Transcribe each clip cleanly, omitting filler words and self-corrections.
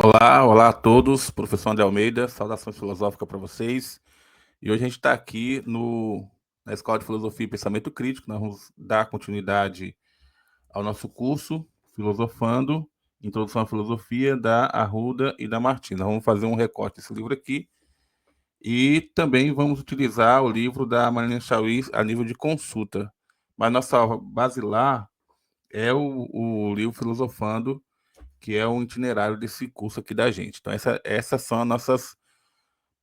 Olá a todos, professor André Almeida, saudações filosóficas para vocês. E hoje a gente está aqui na Escola de Filosofia e Pensamento Crítico. Nós vamos dar continuidade ao nosso curso Filosofando, Introdução à Filosofia, da Arruda e da Martins. Nós vamos fazer um recorte desse livro aqui e também vamos utilizar o livro da Marlene Chauí a nível de consulta. Mas nossa basilar é o livro Filosofando, que é o itinerário desse curso aqui da gente. Então, essas são as nossas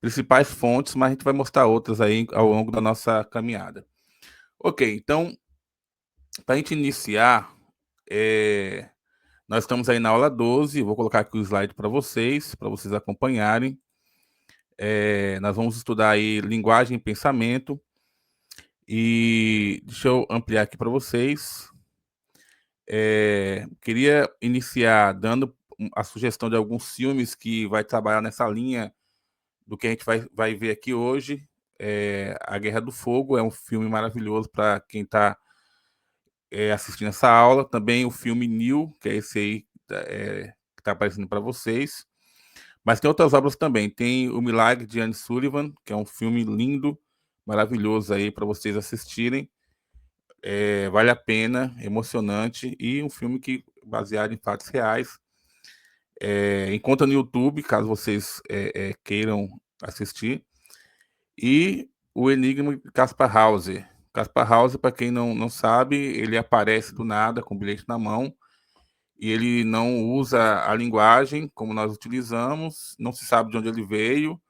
principais fontes, mas a gente vai mostrar outras aí ao longo da nossa caminhada. Ok, então, para a gente iniciar, nós estamos aí na aula 12, vou colocar aqui o slide para vocês acompanharem. Nós vamos estudar aí linguagem e pensamento, e deixa eu ampliar aqui para vocês. Queria iniciar dando a sugestão de alguns filmes que vai trabalhar nessa linha do que a gente vai ver aqui hoje. A Guerra do Fogo é um filme maravilhoso para quem está assistindo essa aula. Também o filme New, que é esse aí que está aparecendo para vocês. Mas tem outras obras também. Tem O Milagre de Anne Sullivan, que é um filme lindo, maravilhoso aí para vocês assistirem. Vale a pena, emocionante, e um filme que baseado em fatos reais. Encontra no YouTube, caso vocês queiram assistir. E o Enigma de Caspar Hauser. Caspar Hauser, para quem não sabe, ele aparece do nada com o bilhete na mão e ele não usa a linguagem como nós utilizamos, não se sabe de onde ele veio,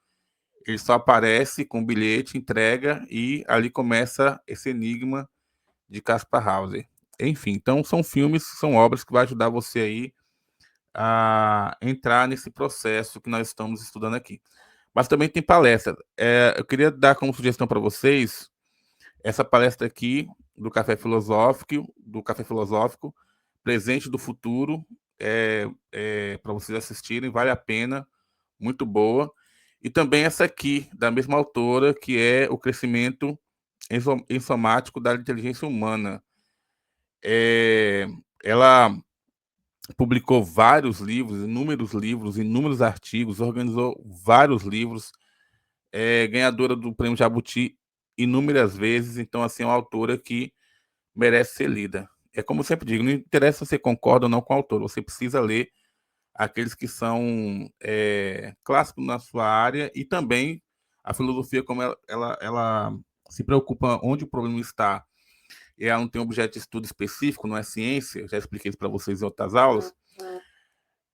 ele só aparece com o bilhete, entrega e ali começa esse enigma de Caspar Hauser. Enfim, então são filmes, são obras que vai ajudar você aí a entrar nesse processo que nós estamos estudando aqui. Mas também tem palestra. Eu queria dar como sugestão para vocês essa palestra aqui do Café Filosófico, Presente do Futuro, para vocês assistirem, vale a pena, muito boa. E também essa aqui, da mesma autora, que é O Crescimento Ensomático da Inteligência Humana. Ela publicou vários livros, inúmeros artigos, organizou vários livros, ganhadora do Prêmio Jabuti inúmeras vezes. Então, assim, é uma autora que merece ser lida. É como eu sempre digo, não interessa se você concorda ou não com o autor, você precisa ler aqueles que são clássicos na sua área, e também a filosofia, como ela se preocupa onde o problema está, e ela não tem um objeto de estudo específico, não é ciência, eu já expliquei isso para vocês em outras aulas.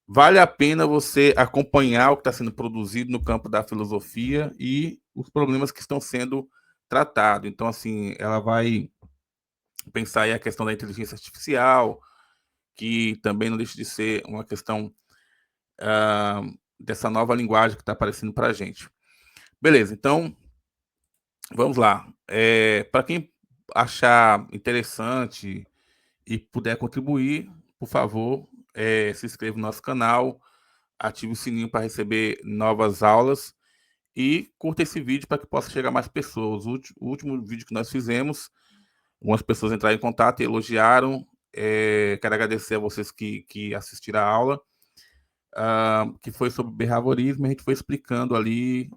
Vale a pena você acompanhar o que está sendo produzido no campo da filosofia e os problemas que estão sendo tratados. Então, assim, ela vai pensar aí a questão da inteligência artificial, que também não deixa de ser uma questão dessa nova linguagem que está aparecendo para a gente. Beleza, então, vamos lá. Para quem achar interessante e puder contribuir, por favor, se inscreva no nosso canal, ative o sininho para receber novas aulas e curta esse vídeo para que possa chegar a mais pessoas. O último vídeo que nós fizemos, algumas pessoas entraram em contato e elogiaram. Quero agradecer a vocês que assistiram a aula, que foi sobre behaviorismo. A gente foi explicando ali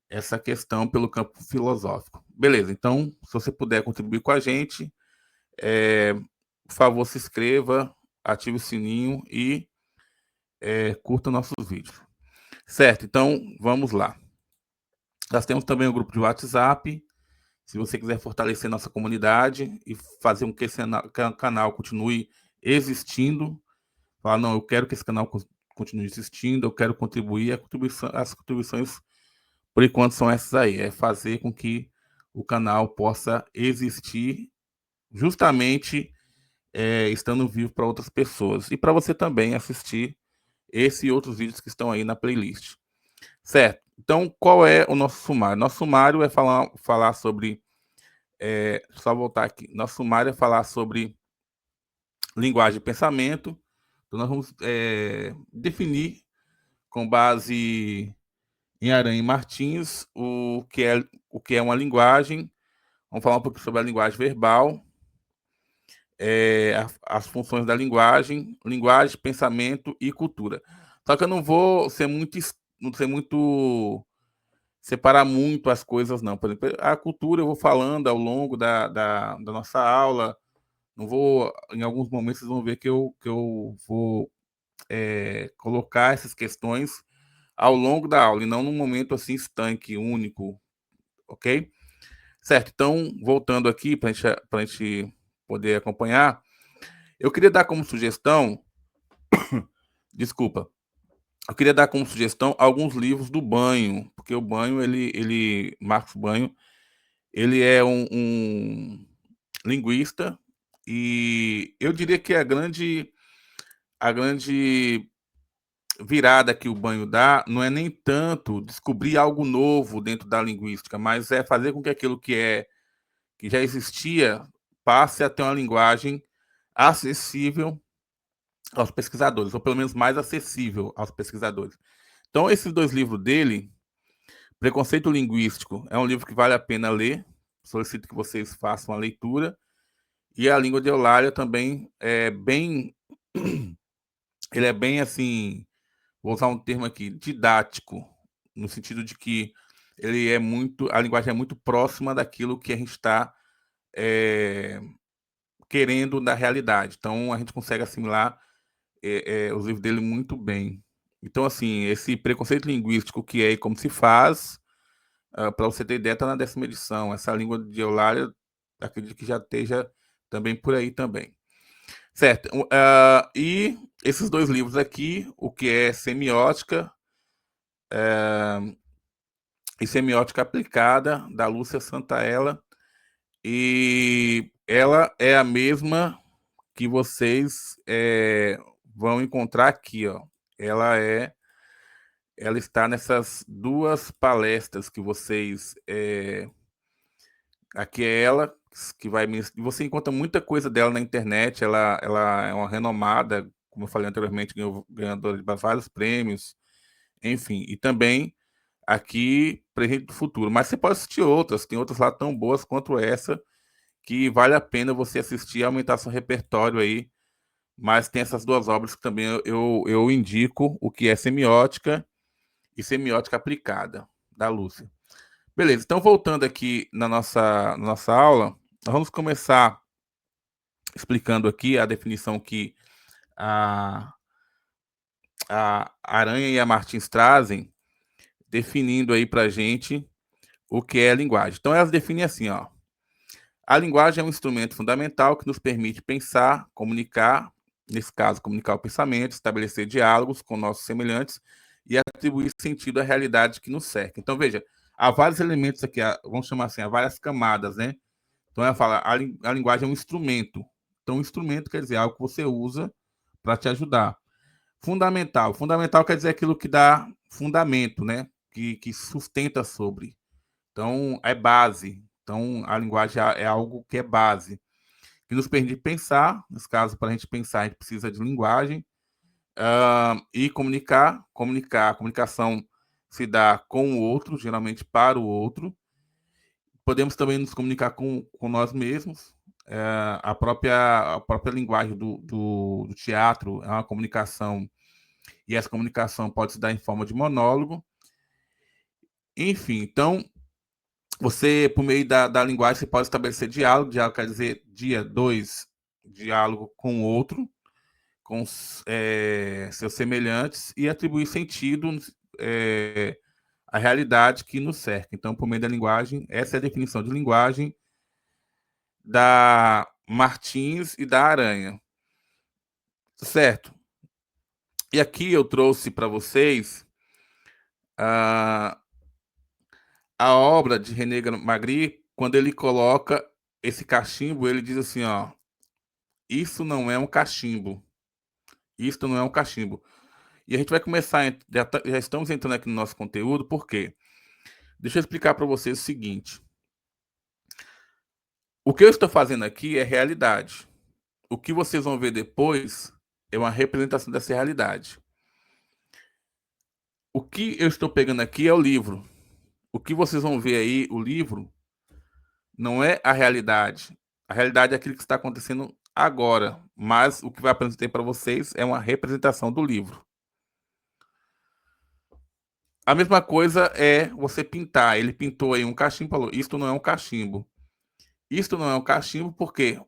essa questão pelo campo filosófico. Beleza, então, se você puder contribuir com a gente, por favor, se inscreva, ative o sininho e curta nossos vídeos. Certo, então, vamos lá. Nós temos também o grupo de WhatsApp. Se você quiser fortalecer nossa comunidade e fazer com que esse canal continue existindo, falar, não, eu quero que esse canal continue existindo, eu quero contribuir, as contribuições, por enquanto, são essas aí, é fazer com que o canal possa existir justamente estando vivo para outras pessoas. E para você também assistir esse e outros vídeos que estão aí na playlist. Certo? Então, qual é o nosso sumário? Nosso sumário é falar sobre... só voltar aqui. Nosso sumário é falar sobre linguagem e pensamento. Então, nós vamos definir, com base em Aranha e Martins, o que é uma linguagem. Vamos falar um pouco sobre a linguagem verbal. as funções da linguagem, pensamento e cultura. Só que eu não vou ser muito, não ser muito separar muito as coisas, não. Por exemplo, a cultura eu vou falando ao longo da nossa aula. Não vou, em alguns momentos, vocês vão ver que eu vou colocar essas questões ao longo da aula, e não num momento assim estanque, único, ok? Certo, então, voltando aqui para a gente poder acompanhar, eu queria dar como sugestão, desculpa, eu queria dar como sugestão alguns livros do Banho, porque o Banho, Marcos Banho, ele é um linguista, e eu diria que a grande virada que o Banho dá não é nem tanto descobrir algo novo dentro da linguística, mas é fazer com que aquilo que já existia passe a ter uma linguagem acessível aos pesquisadores, ou pelo menos mais acessível aos pesquisadores. Então, esses dois livros dele, Preconceito Linguístico, é um livro que vale a pena ler, solicito que vocês façam a leitura, e A Língua de Eulália também ele é bem assim, vou usar um termo aqui, didático, no sentido de que a linguagem é muito próxima daquilo que a gente está querendo da realidade. Então, a gente consegue assimilar os livros dele muito bem. Então, assim, esse preconceito linguístico que é e como se faz, para você ter ideia, está na 10ª edição. Essa língua de Eulália, acredito que já esteja também por aí também. Certo. E esses dois livros aqui, o que é semiótica e semiótica aplicada, da Lúcia Santaella, e ela é a mesma que vocês vão encontrar aqui, ó. Ela está nessas duas palestras que vocês aqui é ela que vai você encontra muita coisa dela na internet. Ela é uma renomada, como eu falei anteriormente, ganhadora de vários prêmios, enfim, e também aqui Presente do Futuro. Mas você pode assistir outras, tem outras lá tão boas quanto essa, que vale a pena você assistir e aumentar seu repertório aí. Mas tem essas duas obras que também eu indico, o que é semiótica e semiótica aplicada, da Lúcia. Beleza, então voltando aqui na nossa aula, nós vamos começar explicando aqui a definição que a, a Aranha e a Martins trazem, definindo aí para a gente o que é a linguagem. Então elas definem assim, ó. A linguagem é um instrumento fundamental que nos permite pensar, comunicar, nesse caso, comunicar o pensamento, estabelecer diálogos com nossos semelhantes e atribuir sentido à realidade que nos cerca. Então, veja, há vários elementos aqui, vamos chamar assim, há várias camadas, né? Então, ela fala, a linguagem é um instrumento. Então, um instrumento quer dizer algo que você usa para te ajudar. Fundamental. Fundamental quer dizer aquilo que dá fundamento, né? Que sustenta sobre. Então, é base. Então, a linguagem é algo que é base, que nos permite pensar. Nesse caso, para a gente pensar, a gente precisa de linguagem. E comunicar. A comunicação se dá com o outro, geralmente para o outro. Podemos também nos comunicar com nós mesmos. A própria linguagem do teatro é uma comunicação, e essa comunicação pode se dar em forma de monólogo. Enfim, então, você, por meio da linguagem, você pode estabelecer diálogo. Diálogo quer dizer dia, dois, diálogo com o outro, com seus semelhantes, e atribuir sentido à realidade que nos cerca. Então, por meio da linguagem, essa é a definição de linguagem da Martins e da Aranha. Certo? E aqui eu trouxe para vocês a obra de René Magritte. Quando ele coloca esse cachimbo, ele diz assim, ó, isso não é um cachimbo. Isso não é um cachimbo. E a gente vai começar, já estamos entrando aqui no nosso conteúdo, por quê? Deixa eu explicar para vocês o seguinte. O que eu estou fazendo aqui é realidade. O que vocês vão ver depois é uma representação dessa realidade. O que eu estou pegando aqui é o livro. O que vocês vão ver aí, o livro, não é a realidade. A realidade é aquilo que está acontecendo agora, mas o que vai apresentar para vocês é uma representação do livro. A mesma coisa é você pintar. Ele pintou aí um cachimbo e falou: isto não é um cachimbo. Isto não é um cachimbo porque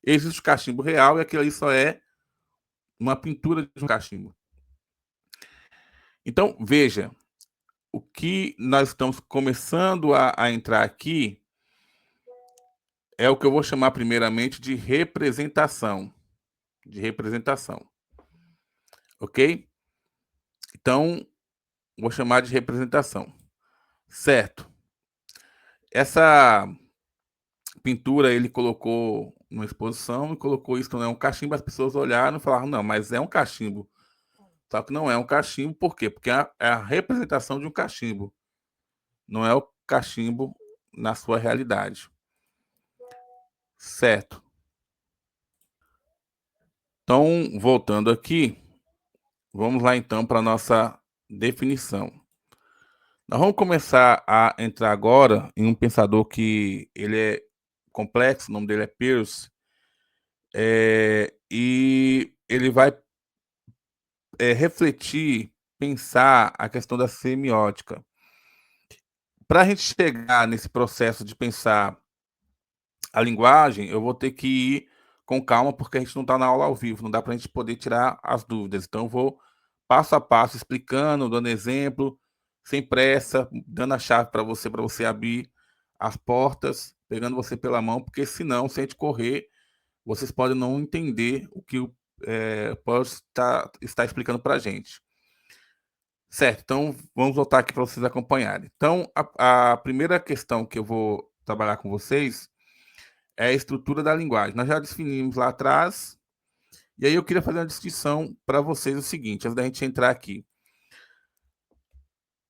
existe o cachimbo real e aquilo ali só é uma pintura de um cachimbo. Então, veja, o que nós estamos começando a entrar aqui é o que eu vou chamar primeiramente de representação. De representação. Ok? Então, vou chamar de representação. Certo. Essa pintura ele colocou numa exposição e colocou isso não é um cachimbo, as pessoas olharam e falaram, não, mas é um cachimbo. Só que não é um cachimbo, por quê? Porque é a representação de um cachimbo. Não é o cachimbo na sua realidade. Certo. Então, voltando aqui, vamos lá então para a nossa definição. Nós vamos começar a entrar agora em um pensador que ele é complexo, o nome dele é Peirce, e ele vai refletir, pensar a questão da semiótica. Para a gente chegar nesse processo de pensar a linguagem, eu vou ter que ir com calma, porque a gente não está na aula ao vivo, não dá para a gente poder tirar as dúvidas. Então, eu vou passo a passo explicando, dando exemplo, sem pressa, dando a chave para você abrir as portas, pegando você pela mão, porque senão, se a gente correr, vocês podem não entender o que o Peirce está explicando para a gente. Certo, então vamos voltar aqui para vocês acompanharem. Então, a primeira questão que eu vou trabalhar com vocês é a estrutura da linguagem. Nós já definimos lá atrás, e aí eu queria fazer uma descrição para vocês o seguinte, antes da gente entrar aqui.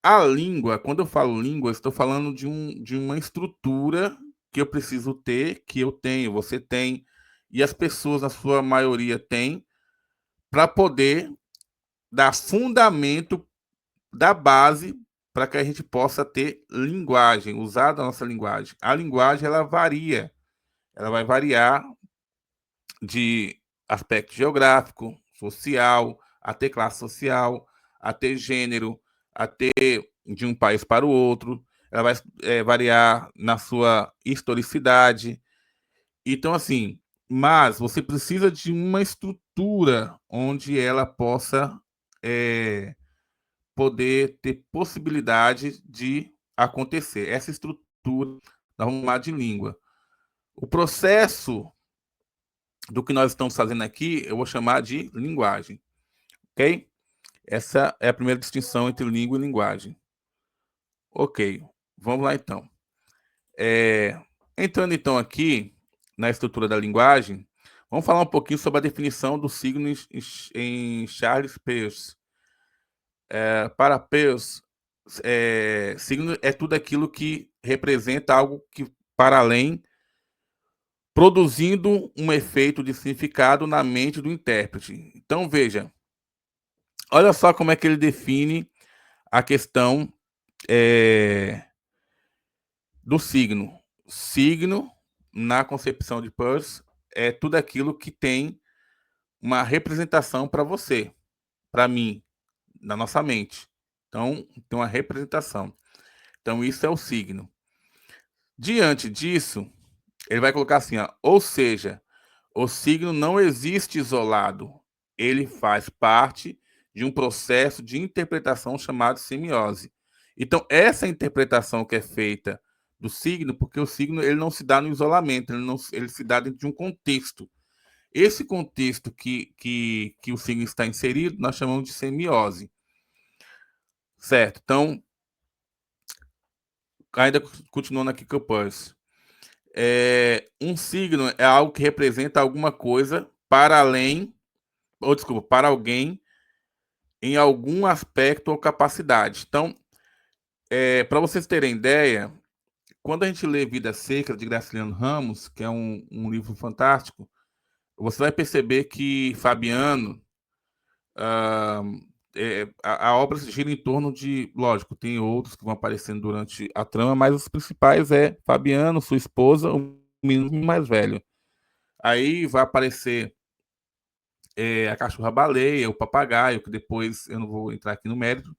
A língua, quando eu falo língua, eu estou falando de uma estrutura que eu preciso ter, que eu tenho, você tem, e as pessoas, na sua maioria, têm, para poder dar fundamento da base para que a gente possa ter linguagem, usar a nossa linguagem. A linguagem, ela varia, ela vai variar de aspecto geográfico, social, até classe social, até gênero, até de um país para o outro, ela vai variar na sua historicidade. Então, assim, mas você precisa de uma estrutura onde ela possa poder ter possibilidade de acontecer. Essa estrutura, nós vamos chamar de língua. O processo do que nós estamos fazendo aqui, eu vou chamar de linguagem, ok? Essa é a primeira distinção entre língua e linguagem. Ok, vamos lá então. Entrando então aqui na estrutura da linguagem, vamos falar um pouquinho sobre a definição do signo em Charles Peirce. Para Peirce, signo é tudo aquilo que representa algo que para além, produzindo um efeito de significado na mente do intérprete. Então, veja, olha só como é que ele define a questão do signo. Signo, na concepção de Peirce, é tudo aquilo que tem uma representação para você, para mim, na nossa mente. Então, tem uma representação. Então, isso é o signo. Diante disso, ele vai colocar assim, ó, ou seja, o signo não existe isolado, ele faz parte de um processo de interpretação chamado semiose. Então, essa interpretação que é feita do signo, porque o signo ele não se dá no isolamento, ele se dá dentro de um contexto. Esse contexto que o signo está inserido, nós chamamos de semiose. Certo? Então, ainda continuando aqui com o Peirce. Um signo é algo que representa alguma coisa para além, ou desculpa, para alguém em algum aspecto ou capacidade. Então, para vocês terem ideia, quando a gente lê Vida Secra, de Graciliano Ramos, que é um livro fantástico, você vai perceber que Fabiano, a obra gira em torno de, lógico, tem outros que vão aparecendo durante a trama, mas os principais é Fabiano, sua esposa, o menino mais velho. Aí vai aparecer a cachorra-baleia, o papagaio, que depois eu não vou entrar aqui no mérito.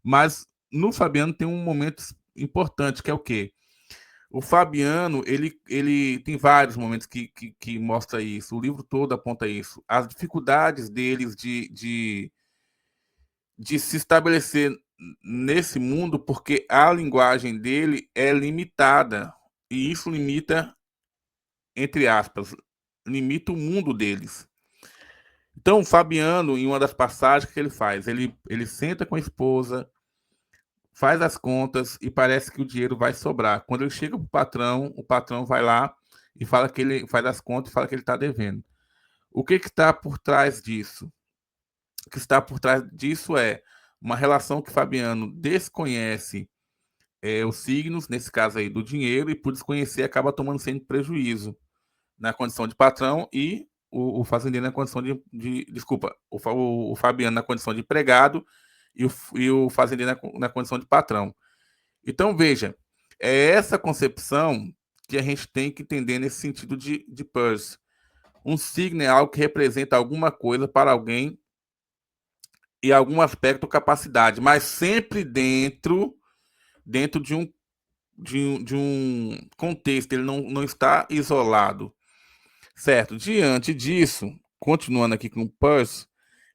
Mas no Fabiano tem um momento importante, que é o quê? O Fabiano, ele tem vários momentos que mostra isso. O livro todo aponta isso. As dificuldades deles de se estabelecer nesse mundo, porque a linguagem dele é limitada. E isso limita, entre aspas, limita o mundo deles. Então, o Fabiano, em uma das passagens que ele faz, ele senta com a esposa, faz as contas e parece que o dinheiro vai sobrar. Quando ele chega para o patrão vai lá e fala que ele faz as contas e fala que ele está devendo. O que está por trás disso? O que está por trás disso é uma relação que Fabiano desconhece os signos, nesse caso aí, do dinheiro, e por desconhecer acaba tomando sempre prejuízo na condição de patrão e o fazendeiro na condição desculpa, o Fabiano na condição de empregado e o fazendeiro na condição de patrão. Então, veja, é essa concepção que a gente tem que entender nesse sentido de Peirce. Um signo é algo que representa alguma coisa para alguém e algum aspecto capacidade, mas sempre dentro de um contexto, ele não está isolado, certo? Diante disso, continuando aqui com Peirce,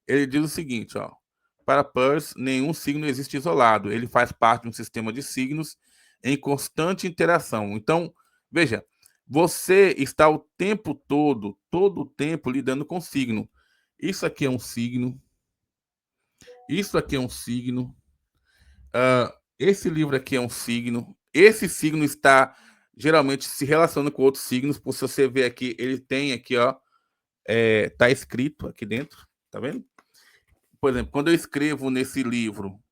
ele diz o seguinte, ó, para Peirce, nenhum signo existe isolado, ele faz parte de um sistema de signos em constante interação. Então, veja, você está o tempo todo o tempo lidando com signo. Isso aqui é um signo, isso aqui é um signo, esse livro aqui é um signo, esse signo está geralmente se relacionando com outros signos, por se você ver aqui, ele tem aqui, ó, tá escrito aqui dentro, tá vendo? Por exemplo, quando eu escrevo nesse livro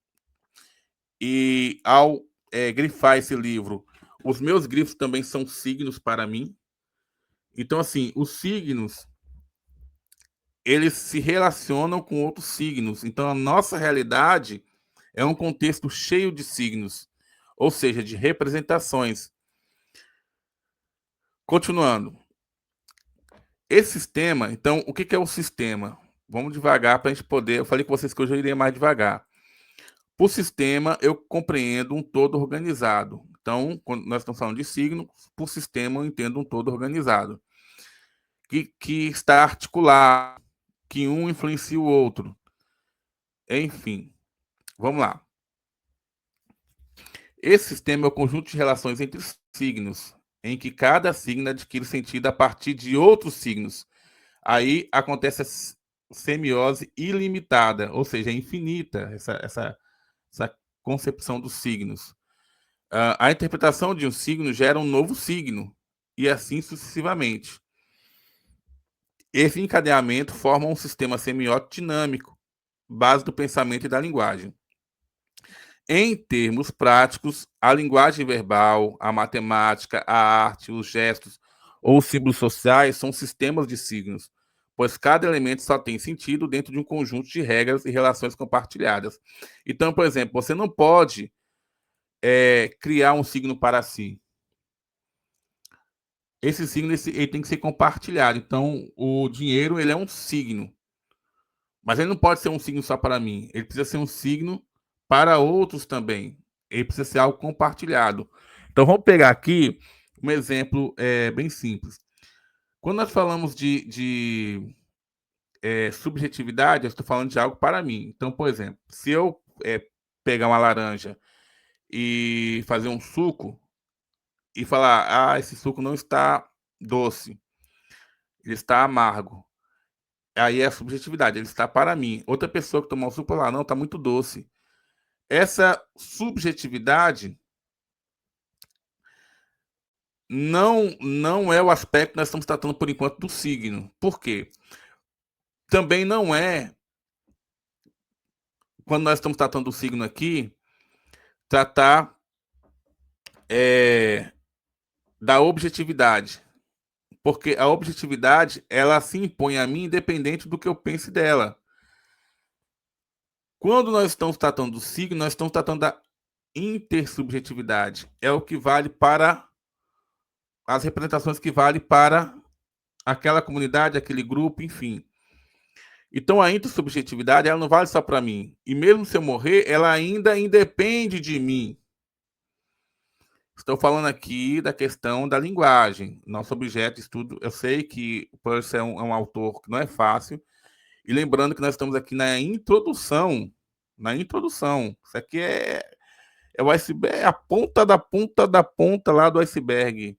e ao grifar esse livro, os meus grifos também são signos para mim. Então, assim, os signos, eles se relacionam com outros signos. Então, a nossa realidade é um contexto cheio de signos, ou seja, de representações. Continuando. Esse sistema, então, o que é o sistema? Vamos devagar para a gente poder. Eu falei com vocês que hoje eu iria mais devagar. Por sistema, eu compreendo um todo organizado. Então, quando nós estamos falando de signo, por sistema, eu entendo um todo organizado. Que está articulado, que um influencia o outro. Enfim, vamos lá. Esse sistema é o conjunto de relações entre signos, em que cada signo adquire sentido a partir de outros signos. Aí acontece a semiose ilimitada, ou seja, infinita, essa concepção dos signos. A interpretação de um signo gera um novo signo, e assim sucessivamente. Esse encadeamento forma um sistema semiótico dinâmico, base do pensamento e da linguagem. Em termos práticos, a linguagem verbal, a matemática, a arte, os gestos ou os símbolos sociais são sistemas de signos, pois cada elemento só tem sentido dentro de um conjunto de regras e relações compartilhadas. Então, por exemplo, você não pode criar um signo para si. Esse signo ele tem que ser compartilhado. Então, o dinheiro ele é um signo, mas ele não pode ser um signo só para mim. Ele precisa ser um signo para outros também. Ele precisa ser algo compartilhado. Então, vamos pegar aqui um exemplo bem simples. Quando nós falamos de subjetividade, eu estou falando de algo para mim. Então, por exemplo, se eu pegar uma laranja e fazer um suco e falar, esse suco não está doce, ele está amargo. Aí é a subjetividade, ele está para mim. Outra pessoa que tomar o suco falar, não, está muito doce. Essa subjetividade não é o aspecto que nós estamos tratando por enquanto do signo. Por quê? Também não é, quando nós estamos tratando do signo aqui, tratar da objetividade. Porque a objetividade, ela se impõe a mim independente do que eu pense dela. Quando nós estamos tratando do signo, nós estamos tratando da intersubjetividade. É o que vale para as representações que vale para aquela comunidade, aquele grupo, enfim. Então a intersubjetividade ela não vale só para mim. E mesmo se eu morrer, ela ainda independe de mim. Estou falando aqui da questão da linguagem. Nosso objeto de estudo, eu sei que o Peirce é um autor que não é fácil. E lembrando que nós estamos aqui na introdução. Na introdução. Isso aqui é o iceberg, é a ponta da ponta lá do iceberg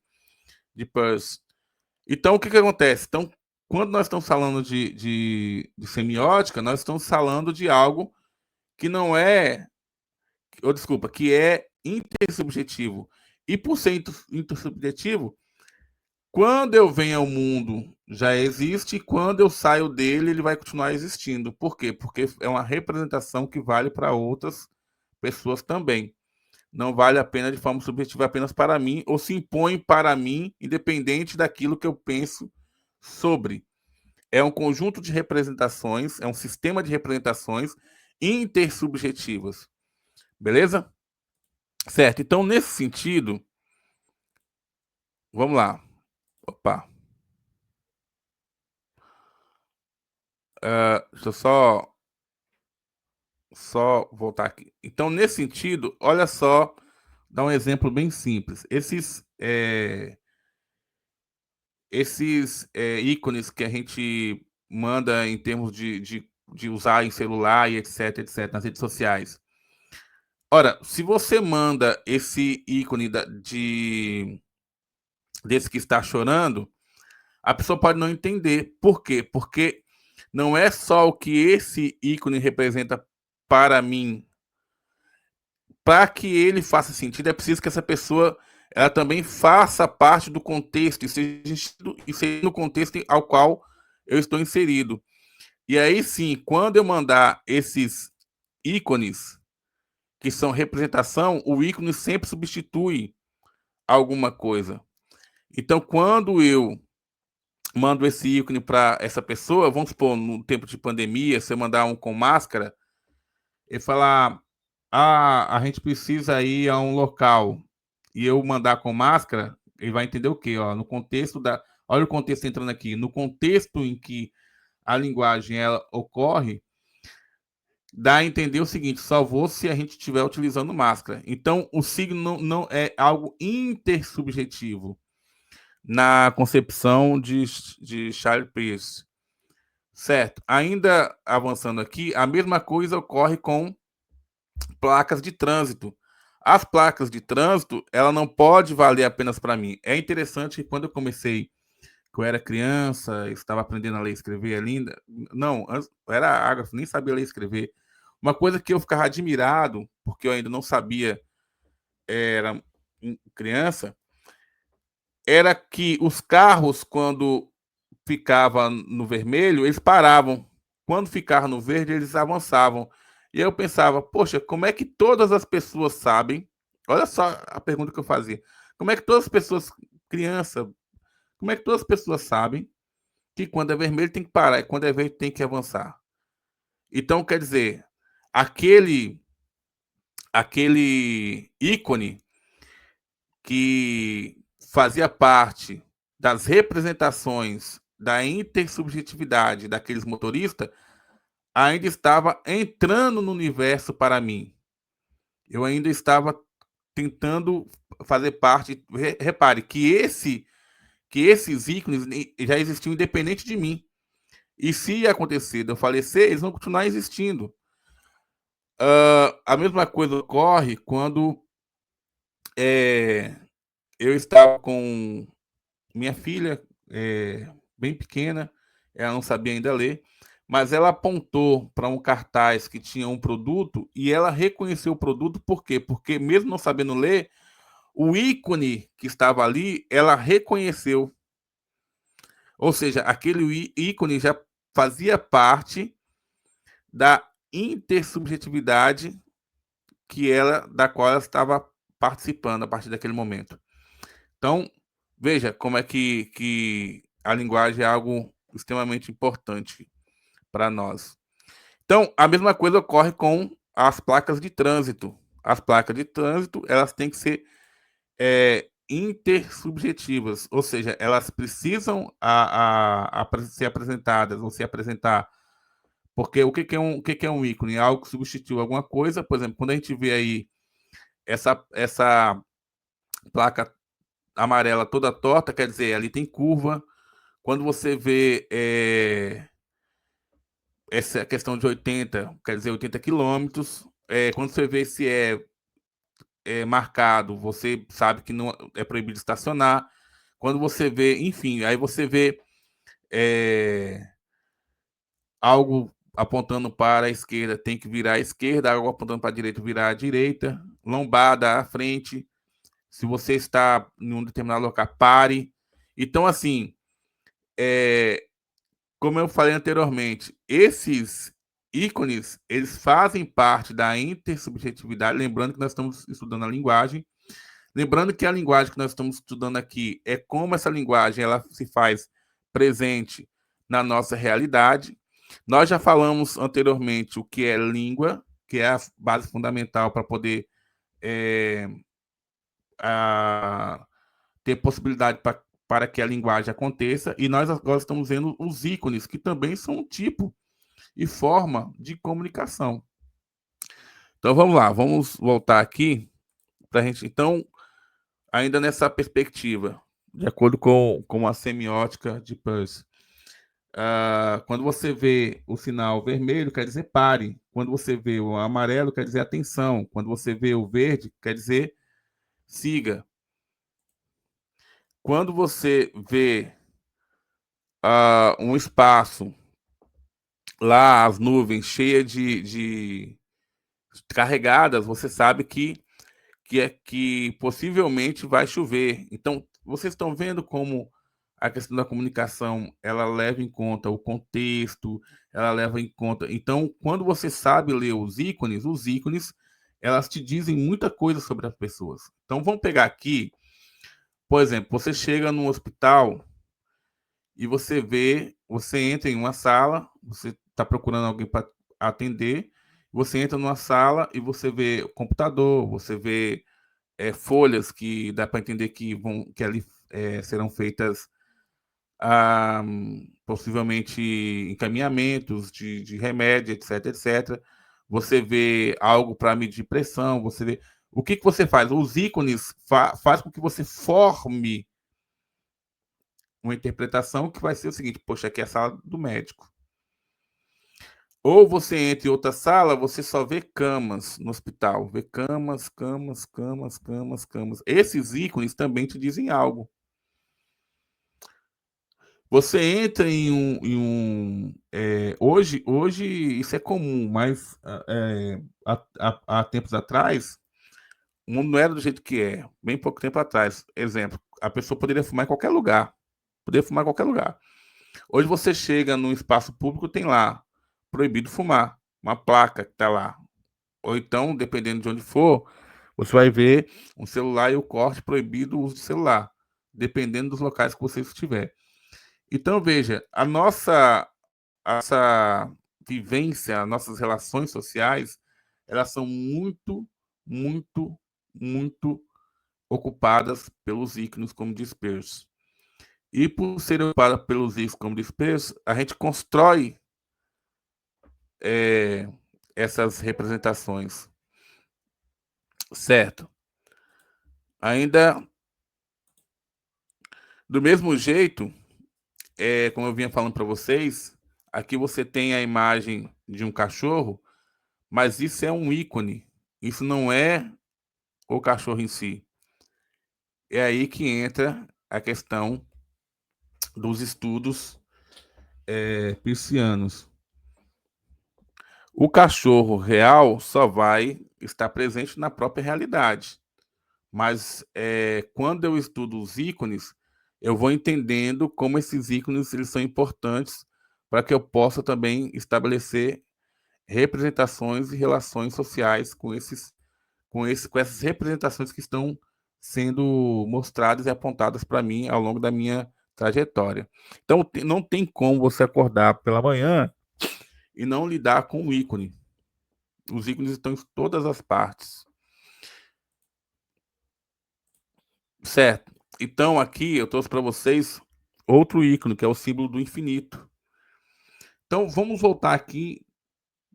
de Peirce. Então, o que acontece? Então, quando nós estamos falando de semiótica, nós estamos falando de algo que não é, ou desculpa, que é intersubjetivo. E por ser intersubjetivo, quando eu venho ao mundo já existe, e quando eu saio dele, ele vai continuar existindo. Por quê? Porque é uma representação que vale para outras pessoas também. Não vale a pena de forma subjetiva apenas para mim, ou se impõe para mim, independente daquilo que eu penso sobre. É um conjunto de representações, é um sistema de representações intersubjetivas. Beleza? Certo. Então, nesse sentido, vamos lá. Opa. Deixa eu só voltar aqui. Então, nesse sentido, olha só, dar um exemplo bem simples. Esses ícones que a gente manda em termos de usar em celular e etc, nas redes sociais. Ora, se você manda esse ícone desse que está chorando, a pessoa pode não entender. Por quê? Porque não é só o que esse ícone representa para mim. Para que ele faça sentido, é preciso que essa pessoa ela também faça parte do contexto e seja no contexto ao qual eu estou inserido. E aí sim, quando eu mandar esses ícones que são representação, o ícone sempre substitui alguma coisa. Então, quando eu mando esse ícone para essa pessoa, vamos supor, no tempo de pandemia, se eu mandar um com máscara, e falar, a gente precisa ir a um local, e eu mandar com máscara, ele vai entender o quê? Ó, no contexto da. Olha o contexto entrando aqui. No contexto em que a linguagem ela ocorre, dá a entender o seguinte: só vou se a gente estiver utilizando máscara. Então, o signo não é algo intersubjetivo na concepção de Charles Peirce. Certo. Ainda avançando aqui, a mesma coisa ocorre com placas de trânsito. As placas de trânsito, ela não pode valer apenas para mim. É interessante que quando eu comecei, que eu era criança, estava aprendendo a ler e escrever ainda. Não, eu era ágrafo, nem sabia ler e escrever. Uma coisa que eu ficava admirado, porque eu ainda não sabia, era criança, era que os carros, quando ficava no vermelho, eles paravam. Quando ficava no verde, eles avançavam. E eu pensava, poxa, como é que todas as pessoas sabem? Olha só a pergunta que eu fazia. Como é que todas as pessoas, criança, como é que todas as pessoas sabem que quando é vermelho tem que parar e quando é verde tem que avançar? Então, quer dizer, aquele aquele ícone que fazia parte das representações da intersubjetividade daqueles motoristas ainda estava entrando no universo para mim. Eu ainda estava tentando fazer parte. Repare que esses ícones já existiam independente de mim. E se acontecer de eu falecer, eles vão continuar existindo. A mesma coisa ocorre quando eu estava com minha filha, bem pequena, ela não sabia ainda ler, mas ela apontou para um cartaz que tinha um produto e ela reconheceu o produto, por quê? Porque mesmo não sabendo ler, o ícone que estava ali, ela reconheceu. Ou seja, aquele ícone já fazia parte da intersubjetividade da qual ela estava participando a partir daquele momento. Então, veja como é que a linguagem é algo extremamente importante para nós. Então, a mesma coisa ocorre com as placas de trânsito. As placas de trânsito, elas têm que ser intersubjetivas, ou seja, elas precisam ser apresentadas ou se apresentar, porque o que que é um ícone? É algo que substitui alguma coisa. Por exemplo, quando a gente vê aí essa placa amarela toda torta, quer dizer, ali tem curva. Quando você vê essa questão de 80, quer dizer 80 quilômetros. Quando você vê se é marcado, você sabe que não é proibido estacionar. Quando você vê, enfim, aí você vê é, algo apontando para a esquerda, tem que virar à esquerda, algo apontando para a direita, virar à direita, lombada à frente. Se você está em um determinado local, pare. Então, assim, é, como eu falei anteriormente, esses ícones, eles fazem parte da intersubjetividade, lembrando que nós estamos estudando a linguagem, lembrando que a linguagem que nós estamos estudando aqui é como essa linguagem ela se faz presente na nossa realidade. Nós já falamos anteriormente o que é língua, que é a base fundamental para poder é, a, ter possibilidade para que a linguagem aconteça, e nós agora estamos vendo os ícones, que também são um tipo e forma de comunicação. Então vamos lá, vamos voltar aqui para a gente. Então, ainda nessa perspectiva, de acordo com a semiótica de Peirce, quando você vê o sinal vermelho, quer dizer pare. Quando você vê o amarelo, quer dizer atenção. Quando você vê o verde, quer dizer siga. Quando você vê um espaço lá, as nuvens cheias de carregadas, você sabe que possivelmente vai chover. Então, vocês estão vendo como a questão da comunicação ela leva em conta o contexto, ela leva em conta. Então, quando você sabe ler os ícones, elas te dizem muita coisa sobre as pessoas. Então, vamos pegar aqui, por exemplo, você chega no hospital e você entra em uma sala, você está procurando alguém para atender, você entra numa sala e você vê o computador, você vê folhas que dá para entender que ali serão feitas possivelmente encaminhamentos de remédio, etc, etc. Você vê algo para medir pressão, você vê o que você faz. Os ícones faz com que você forme uma interpretação que vai ser o seguinte: poxa, aqui é a sala do médico. Ou você entra em outra sala, você só vê camas no hospital. Vê camas, camas, camas, camas, camas. Esses ícones também te dizem algo. Você entra hoje isso é comum, mas há tempos atrás, o mundo não era do jeito que é. Bem pouco tempo atrás. Exemplo, a pessoa poderia fumar em qualquer lugar. Poderia fumar em qualquer lugar. Hoje você chega num espaço público, tem lá, proibido fumar. Uma placa que está lá. Ou então, dependendo de onde for, você vai ver um celular e o corte proibido o uso de celular, dependendo dos locais que você estiver. Então, veja, essa vivência, nossas relações sociais, elas são muito, muito, muito ocupadas pelos ícones como dispersos. E por serem ocupadas pelos ícones como dispersos, a gente constrói é, essas representações, certo? Ainda do mesmo jeito, como eu vinha falando para vocês, aqui você tem a imagem de um cachorro, mas isso é um ícone. Isso não é o cachorro em si. É aí que entra a questão dos estudos piscianos. O cachorro real só vai estar presente na própria realidade. Mas quando eu estudo os ícones, eu vou entendendo como esses ícones eles são importantes para que eu possa também estabelecer representações e relações sociais com essas representações que estão sendo mostradas e apontadas para mim ao longo da minha trajetória. Então, não tem como você acordar pela manhã e não lidar com o ícone. Os ícones estão em todas as partes. Certo. Então, aqui eu trouxe para vocês outro ícone, que é o símbolo do infinito. Então, vamos voltar aqui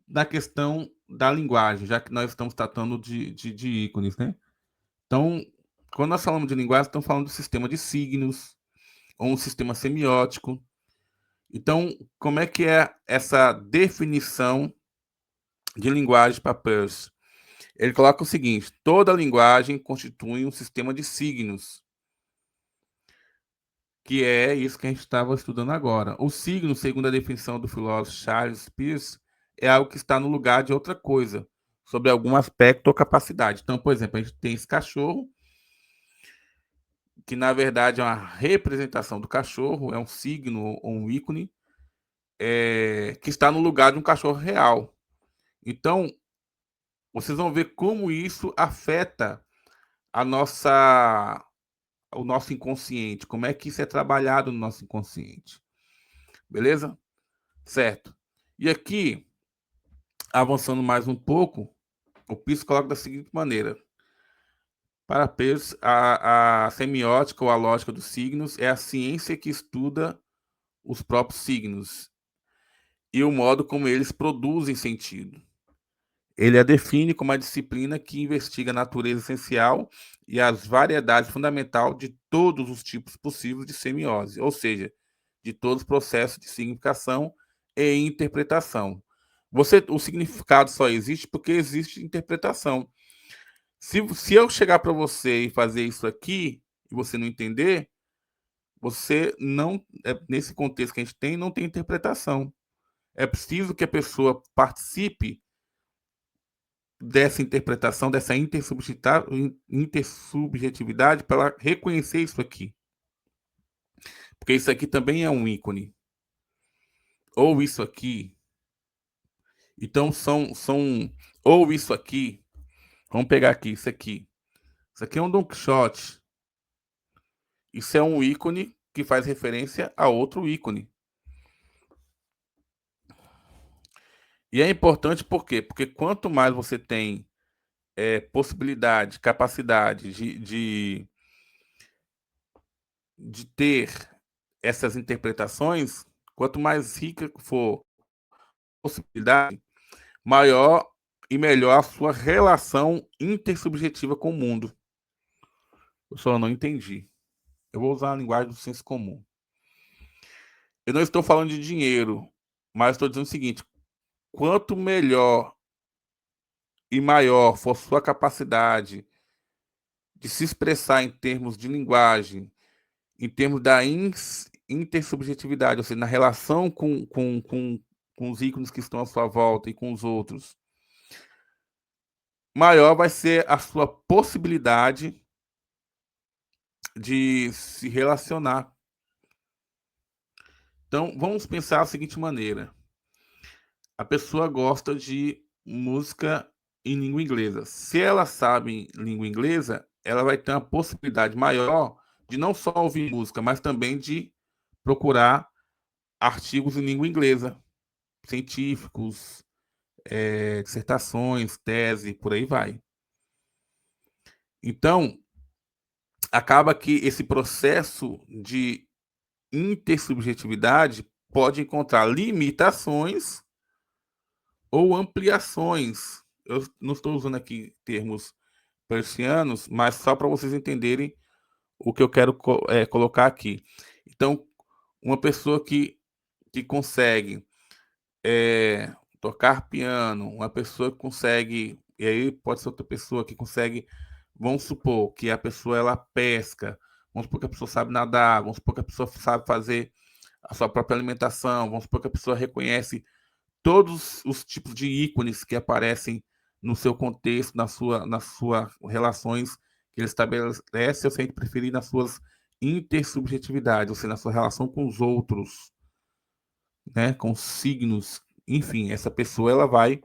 na questão da linguagem, já que nós estamos tratando de ícones, né? Então, quando nós falamos de linguagem, estamos falando do sistema de signos, ou um sistema semiótico. Então, como é que é essa definição de linguagem para Peirce? Ele coloca o seguinte: toda linguagem constitui um sistema de signos, que é isso que a gente estava estudando agora. O signo, segundo a definição do filósofo Charles Peirce, é algo que está no lugar de outra coisa, sobre algum aspecto ou capacidade. Então, por exemplo, a gente tem esse cachorro, que na verdade é uma representação do cachorro, é um signo ou um ícone, que está no lugar de um cachorro real. Então, vocês vão ver como isso afeta a nossa, o nosso inconsciente, como é que isso é trabalhado no nosso inconsciente. Beleza? Certo. E aqui, avançando mais um pouco, o Peirce coloca da seguinte maneira: para Peirce, a semiótica ou a lógica dos signos é a ciência que estuda os próprios signos e o modo como eles produzem sentido. Ele a define como a disciplina que investiga a natureza essencial e as variedades fundamentais de todos os tipos possíveis de semiose, ou seja, de todos os processos de significação e interpretação. O significado só existe porque existe interpretação. Se eu chegar para você e fazer isso aqui e você não entender, você não, nesse contexto que a gente tem, não tem interpretação. É preciso que a pessoa participe dessa interpretação, dessa intersubjetividade, para ela reconhecer isso aqui. Porque isso aqui também é um ícone. Ou isso aqui. Então, ou isso aqui. Vamos pegar aqui, isso aqui. Isso aqui é um Don Quixote. Isso é um ícone que faz referência a outro ícone. E é importante por quê? Porque quanto mais você tem possibilidade, capacidade de ter essas interpretações, quanto mais rica for a possibilidade, maior e melhor a sua relação intersubjetiva com o mundo. Eu só não entendi. Eu vou usar a linguagem do senso comum. Eu não estou falando de dinheiro, mas estou dizendo o seguinte: quanto melhor e maior for sua capacidade de se expressar em termos de linguagem, em termos da intersubjetividade, ou seja, na relação com os ícones que estão à sua volta e com os outros, maior vai ser a sua possibilidade de se relacionar. Então, vamos pensar da seguinte maneira: a pessoa gosta de música em língua inglesa. Se ela sabe língua inglesa, ela vai ter uma possibilidade maior de não só ouvir música, mas também de procurar artigos em língua inglesa, científicos, dissertações, tese, por aí vai. Então, acaba que esse processo de intersubjetividade pode encontrar limitações ou ampliações. Eu não estou usando aqui termos persianos, mas só para vocês entenderem o que eu quero colocar aqui. Então, uma pessoa que consegue tocar piano, uma pessoa que consegue, e aí pode ser outra pessoa que consegue, vamos supor que a pessoa ela pesca, vamos supor que a pessoa sabe nadar, vamos supor que a pessoa sabe fazer a sua própria alimentação, vamos supor que a pessoa reconhece todos os tipos de ícones que aparecem no seu contexto, nas suas relações que ele estabelece, ou se a gente preferir, nas suas intersubjetividades, ou seja, na sua relação com os outros, né, com signos, enfim, essa pessoa ela vai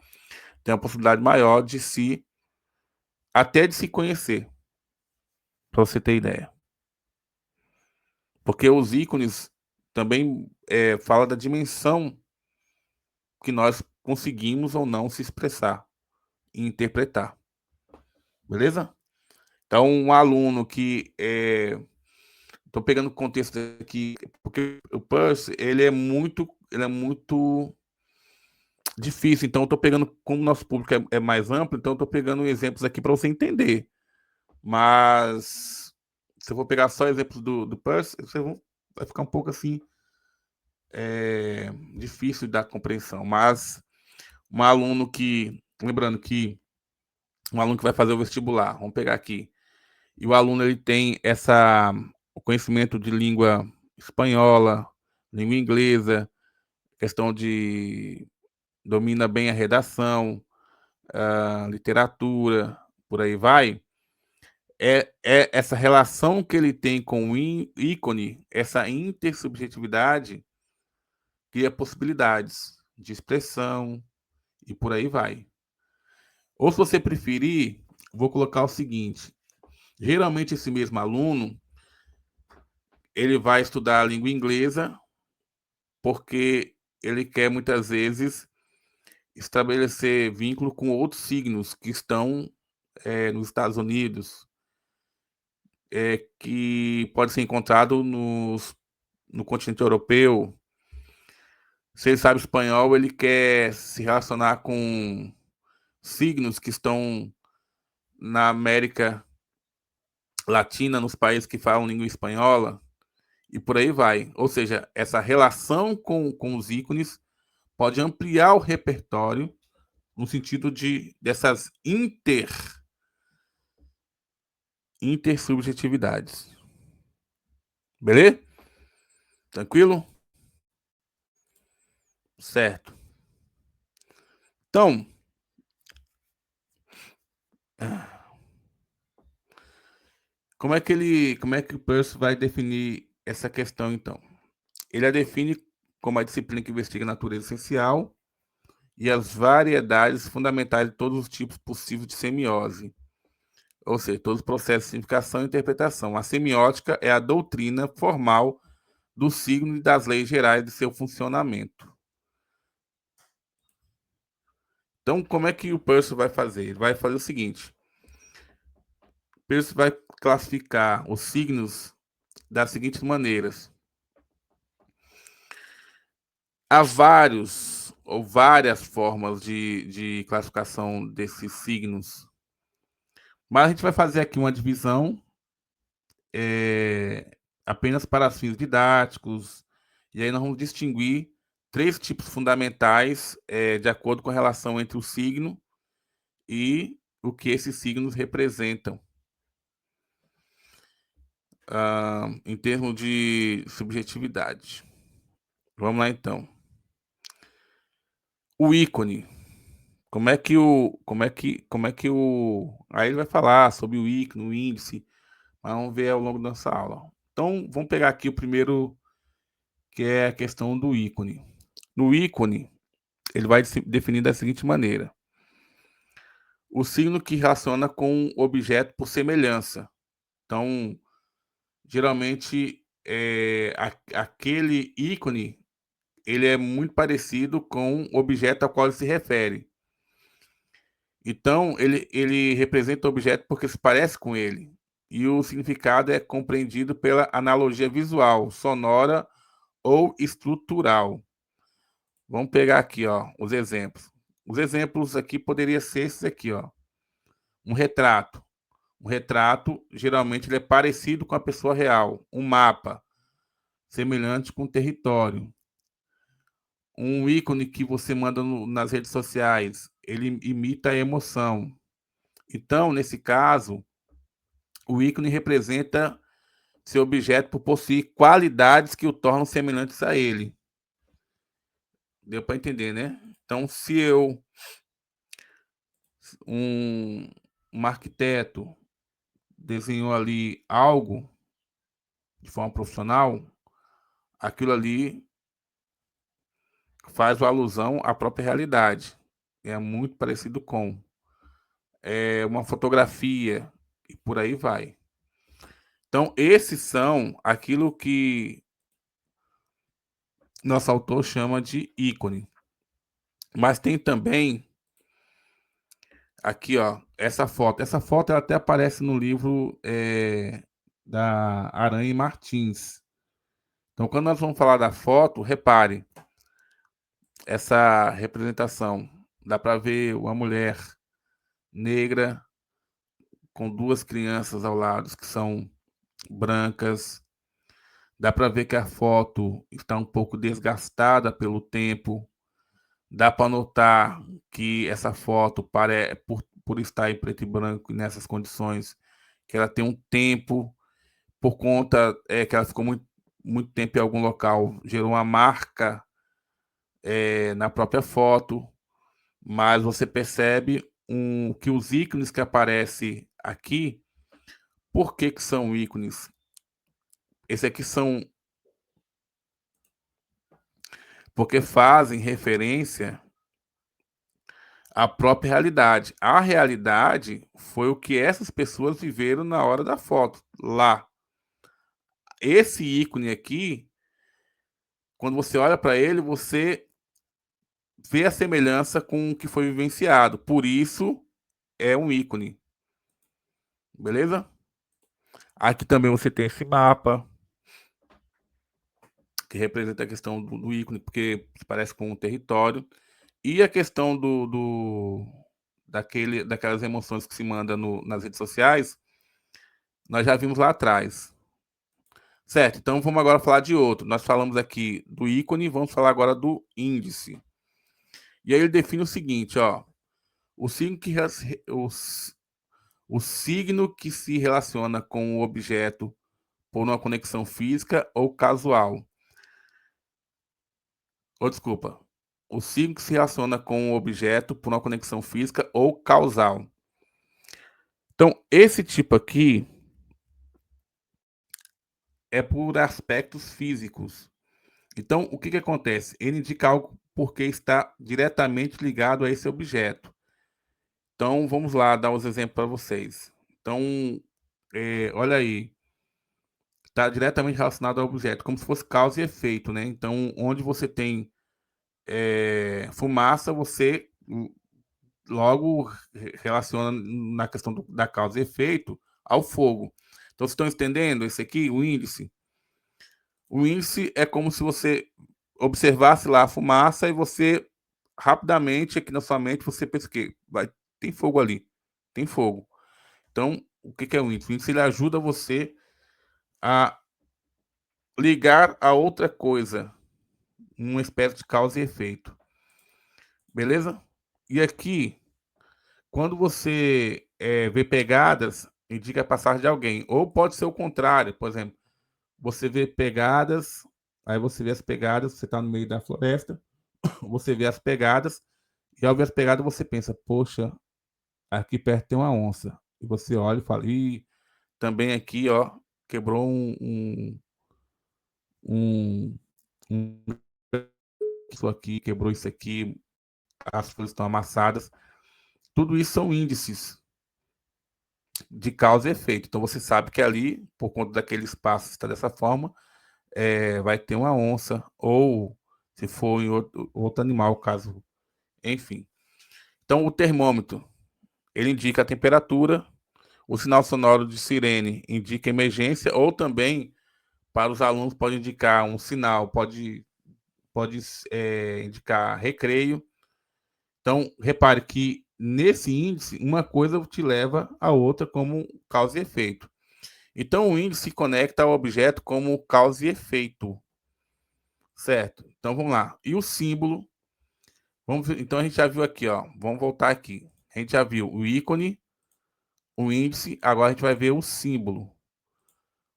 ter uma possibilidade maior de até de se conhecer, para você ter ideia. Porque os ícones também fala da dimensão que nós conseguimos ou não se expressar e interpretar. Beleza? Então, um aluno que estou pegando o contexto aqui, porque o Percy ele é muito difícil. Então, eu estou pegando, como o nosso público é mais amplo, então eu estou pegando exemplos aqui para você entender. Mas se eu vou pegar só exemplos do Percy, vai ficar um pouco assim difícil da compreensão. Mas um aluno que, lembrando que um aluno que vai fazer o vestibular, vamos pegar aqui, e o aluno ele tem o conhecimento de língua espanhola, língua inglesa, questão de domina bem a redação, a literatura, por aí vai. É essa relação que ele tem com o ícone, essa intersubjetividade, cria possibilidades de expressão e por aí vai. Ou se você preferir, vou colocar o seguinte: geralmente esse mesmo aluno ele vai estudar a língua inglesa porque ele quer muitas vezes estabelecer vínculo com outros signos que estão nos Estados Unidos, que pode ser encontrado no continente europeu. Se ele sabe espanhol, ele quer se relacionar com signos que estão na América Latina, nos países que falam língua espanhola, e por aí vai. Ou seja, essa relação com os ícones pode ampliar o repertório no sentido dessas intersubjetividades. Beleza? Tranquilo? Certo. Então, como é que o Peirce vai definir essa questão, então? Ele a define como a disciplina que investiga a natureza essencial e as variedades fundamentais de todos os tipos possíveis de semiose, ou seja, todos os processos de significação e interpretação. A semiótica é a doutrina formal do signo e das leis gerais de seu funcionamento. Então, como é que o Peirce vai fazer? Ele vai fazer o seguinte: Peirce vai classificar os signos das seguintes maneiras. Há vários ou várias formas de classificação desses signos, mas a gente vai fazer aqui uma divisão apenas para fins didáticos, e aí nós vamos distinguir três tipos fundamentais de acordo com a relação entre o signo e o que esses signos representam, em termos de subjetividade. Vamos lá, então. O ícone. Aí ele vai falar sobre o ícone, o índice, mas vamos ver ao longo da nossa aula. Então, vamos pegar aqui o primeiro, que é a questão do ícone. No ícone, ele vai definir da seguinte maneira: o signo que relaciona com o objeto por semelhança. Então, geralmente, aquele ícone ele é muito parecido com o objeto ao qual ele se refere. Então, ele representa o objeto porque se parece com ele. E o significado é compreendido pela analogia visual, sonora ou estrutural. Vamos pegar aqui, ó, os exemplos. Os exemplos aqui poderiam ser esses aqui, ó. Um retrato. Um retrato, geralmente, ele é parecido com a pessoa real. Um mapa, semelhante com o território. Um ícone que você manda nas redes sociais, ele imita a emoção. Então, nesse caso, o ícone representa seu objeto por possuir qualidades que o tornam semelhantes a ele. Deu para entender, né? Então, se um, um arquiteto desenhou ali algo de forma profissional, aquilo ali faz uma alusão à própria realidade. É muito parecido com uma fotografia e por aí vai. Então, esses são aquilo que nosso autor chama de ícone. Mas tem também Aqui, ó, essa foto. Essa foto ela até aparece no livro da Aranha e Martins. Então, quando nós vamos falar da foto, repare essa representação. Dá para ver uma mulher negra com duas crianças ao lado que são brancas. Dá para ver que a foto está um pouco desgastada pelo tempo. Dá para notar que essa foto, por estar em preto e branco e nessas condições, que ela tem um tempo, por conta que ela ficou muito tempo em algum local, gerou uma marca na própria foto, mas você percebe que os ícones que aparecem aqui, por que que são ícones? Esses aqui são porque fazem referência à própria realidade. A realidade foi o que essas pessoas viveram na hora da foto, lá. Esse ícone aqui, quando você olha para ele, você vê a semelhança com o que foi vivenciado. Por isso, é um ícone. Beleza? Aqui também você tem esse mapa, que representa a questão do ícone, porque se parece com um território. E a questão daquelas emoções que se manda nas redes sociais, nós já vimos lá atrás. Certo, então vamos agora falar de outro. Nós falamos aqui do ícone, vamos falar agora do índice. E aí ele define o seguinte, ó. O signo que, o, o signo que se relaciona com o objeto por uma conexão física ou casual. Ou desculpa. O signo que se relaciona com o objeto por uma conexão física ou causal. Então, esse tipo aqui é por aspectos físicos. Então, o que que acontece? Ele indica algo porque está diretamente ligado a esse objeto. Então, vamos lá dar os exemplos para vocês. Então, olha aí, está diretamente relacionado ao objeto, como se fosse causa e efeito, né? Então, onde você tem fumaça, você logo relaciona na questão da causa e efeito ao fogo. Então, vocês estão entendendo esse aqui, o índice? O índice é como se você observasse lá a fumaça e você rapidamente aqui na sua mente você pensa que tem fogo ali, tem fogo. Então, o que que é o índice? O índice ele ajuda você a ligar a outra coisa, uma espécie de causa e efeito. Beleza? E aqui, quando você vê pegadas, indica a passagem de alguém. Ou pode ser o contrário, por exemplo, você vê pegadas, aí você vê as pegadas, você está no meio da floresta, você vê as pegadas, e ao ver as pegadas você pensa, poxa, aqui perto tem uma onça. E você olha e fala, ih, também aqui, ó, quebrou um, um isso aqui, quebrou isso aqui, as coisas estão amassadas. Tudo isso são índices de causa e efeito. Então você sabe que ali, por conta daquele espaço está dessa forma, vai ter uma onça, ou se for em outro animal, caso, enfim. Então o termômetro, ele indica a temperatura, o sinal sonoro de sirene indica emergência, ou também, para os alunos, pode indicar um sinal, pode indicar recreio. Então, repare que nesse índice, uma coisa te leva a outra como causa e efeito. Então, o índice se conecta ao objeto como causa e efeito, certo? Então, vamos lá. E o símbolo, então a gente já viu aqui, ó. Vamos voltar aqui. A gente já viu o ícone, o índice, agora a gente vai ver o símbolo.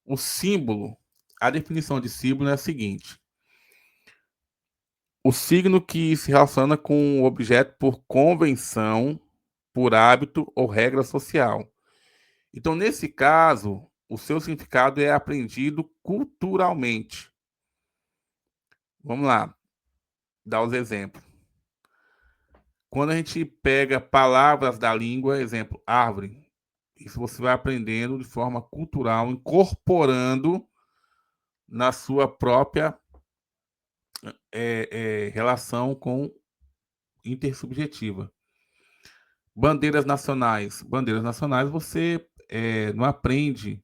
O símbolo, a definição de símbolo é a seguinte: o signo que se relaciona com o objeto por convenção, por hábito ou regra social. Então, nesse caso, o seu significado é aprendido culturalmente. Vamos lá, dar os exemplos. Quando a gente pega palavras da língua, exemplo, árvore, isso você vai aprendendo de forma cultural, incorporando na sua própria relação com intersubjetiva. Bandeiras nacionais. Bandeiras nacionais você não aprende,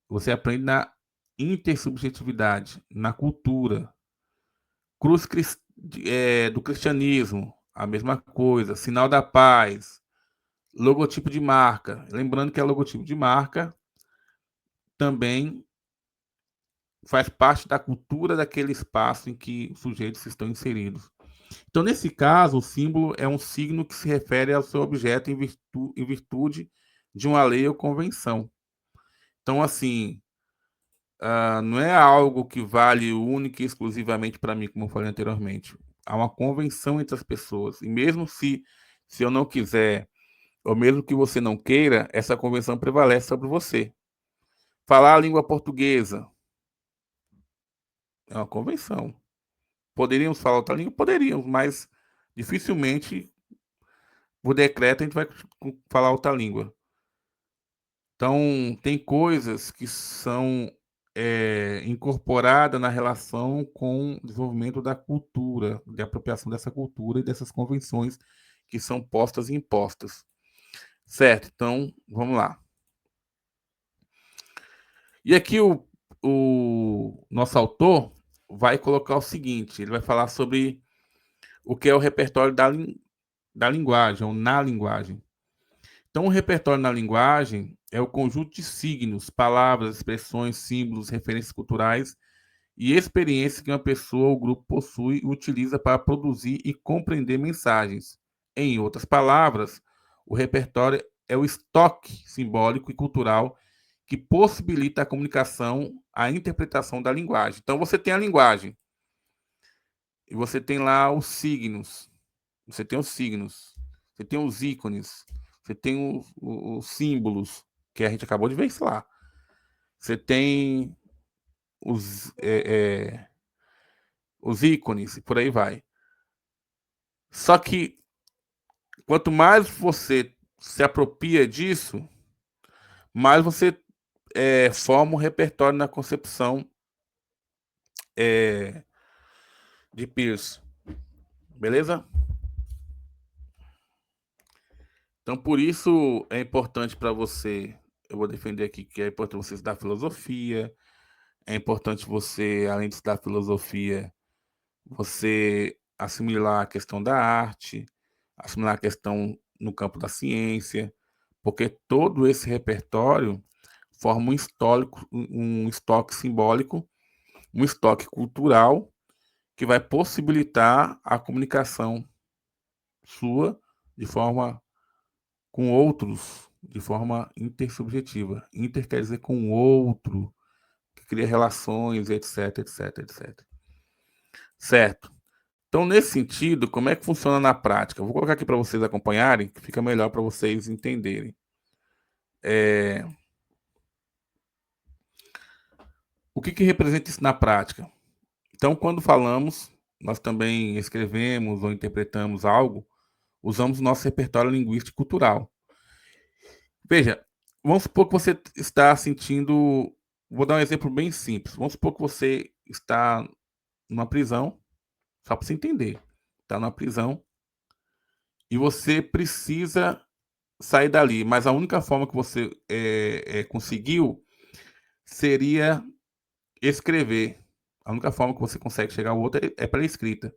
você aprende na intersubjetividade, na cultura. Cruz do cristianismo, a mesma coisa. Sinal da paz, logotipo de marca. Lembrando que a logotipo de marca também faz parte da cultura daquele espaço em que os sujeitos estão inseridos. Então, nesse caso, o símbolo é um signo que se refere ao seu objeto em virtude de uma lei ou convenção. Então, assim, não é algo que vale única e exclusivamente para mim, como eu falei anteriormente. Há uma convenção entre as pessoas. E mesmo se eu não quiser, ou mesmo que você não queira, essa convenção prevalece sobre você. Falar a língua portuguesa é uma convenção. Poderíamos falar outra língua? Poderíamos, mas dificilmente, por decreto, a gente vai falar outra língua. Então, tem coisas que são incorporadas na relação com o desenvolvimento da cultura, de apropriação dessa cultura e dessas convenções que são postas e impostas. Certo? Então, vamos lá. E aqui o nosso autor vai colocar o seguinte, ele vai falar sobre o que é o repertório da linguagem, ou na linguagem. Então, o repertório na linguagem é o conjunto de signos, palavras, expressões, símbolos, referências culturais e experiências que uma pessoa ou grupo possui e utiliza para produzir e compreender mensagens. Em outras palavras, o repertório é o estoque simbólico e cultural que possibilita a comunicação, a interpretação da linguagem. Então, você tem a linguagem e você tem lá os signos. Você tem os signos, você tem os ícones, você tem os símbolos, que a gente acabou de ver isso lá. Você tem os, os ícones e por aí vai. Só que quanto mais você se apropria disso, mais você forma um repertório na concepção de Peirce. Beleza? Então, por isso é importante para você, eu vou defender aqui que é importante você estudar filosofia, é importante você, além de estudar filosofia, você assimilar a questão da arte, assimilar a questão no campo da ciência, porque todo esse repertório forma um estoque simbólico, um estoque cultural que vai possibilitar a comunicação sua de forma com outros, de forma intersubjetiva. Inter quer dizer com outro, que cria relações, etc, etc, etc. Certo? Então, nesse sentido, como é que funciona na prática? Vou colocar aqui para vocês acompanharem, que fica melhor para vocês entenderem. O que representa isso na prática? Então, quando falamos, nós também escrevemos ou interpretamos algo, usamos o nosso repertório linguístico cultural. Veja, vamos supor que você está sentindo. Vou dar um exemplo bem simples. Vamos supor que você está numa prisão, só para você entender. Está numa prisão e você precisa sair dali, mas a única forma que você conseguiu seria escrever. A única forma que você consegue chegar ao outro é pela escrita.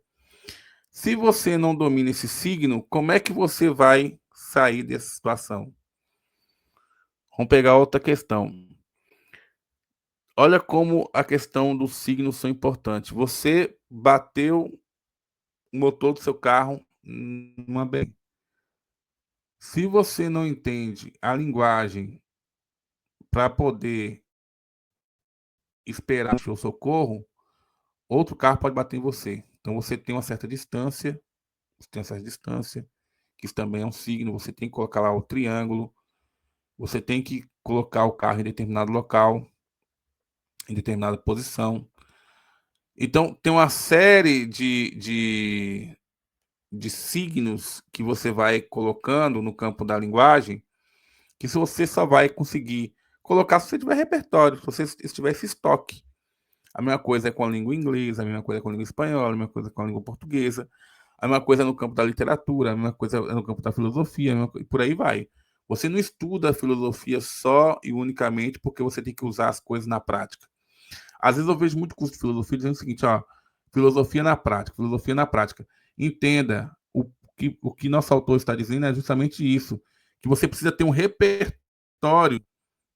Se você não domina esse signo, como é que você vai sair dessa situação? Vamos pegar outra questão. Olha como a questão dos signos são importantes. Você bateu o motor do seu carro numa BR. Se você não entende a linguagem para poder esperar o socorro, outro carro pode bater em você. Então você tem uma certa distância, que isso também é um signo, você tem que colocar lá o triângulo, você tem que colocar o carro em determinado local, em determinada posição. Então tem uma série de signos que você vai colocando no campo da linguagem, que se você só vai conseguir colocar se você tiver repertório, se você tiver esse estoque. A mesma coisa é com a língua inglesa, a mesma coisa é com a língua espanhola, a mesma coisa com a língua portuguesa. A mesma coisa no campo da literatura, a mesma coisa no campo da filosofia, e por aí vai. Você não estuda a filosofia só e unicamente porque você tem que usar as coisas na prática. Às vezes eu vejo muito curso de filosofia dizendo o seguinte, ó, filosofia na prática, filosofia na prática. Entenda, o que nosso autor está dizendo é justamente isso, que você precisa ter um repertório.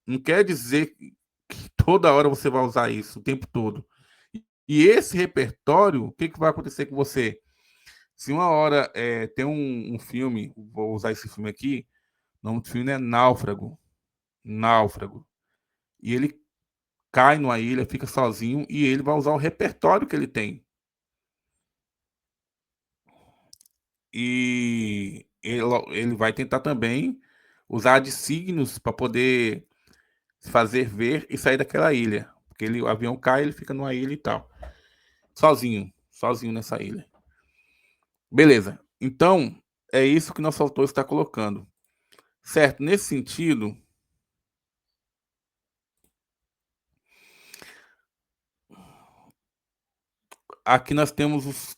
Não quer dizer que toda hora você vai usar isso, o tempo todo. E esse repertório, o que, que vai acontecer com você? Se uma hora tem um filme, vou usar esse filme aqui, o nome do filme é Náufrago. Náufrago. E ele cai numa ilha, fica sozinho, e ele vai usar o repertório que ele tem. E ele vai tentar também usar de signos para poder fazer ver e sair daquela ilha. Porque o avião cai, ele fica numa ilha e tal. Sozinho nessa ilha. Beleza. Então, é isso que nosso autor está colocando. Certo? Nesse sentido, aqui nós temos os,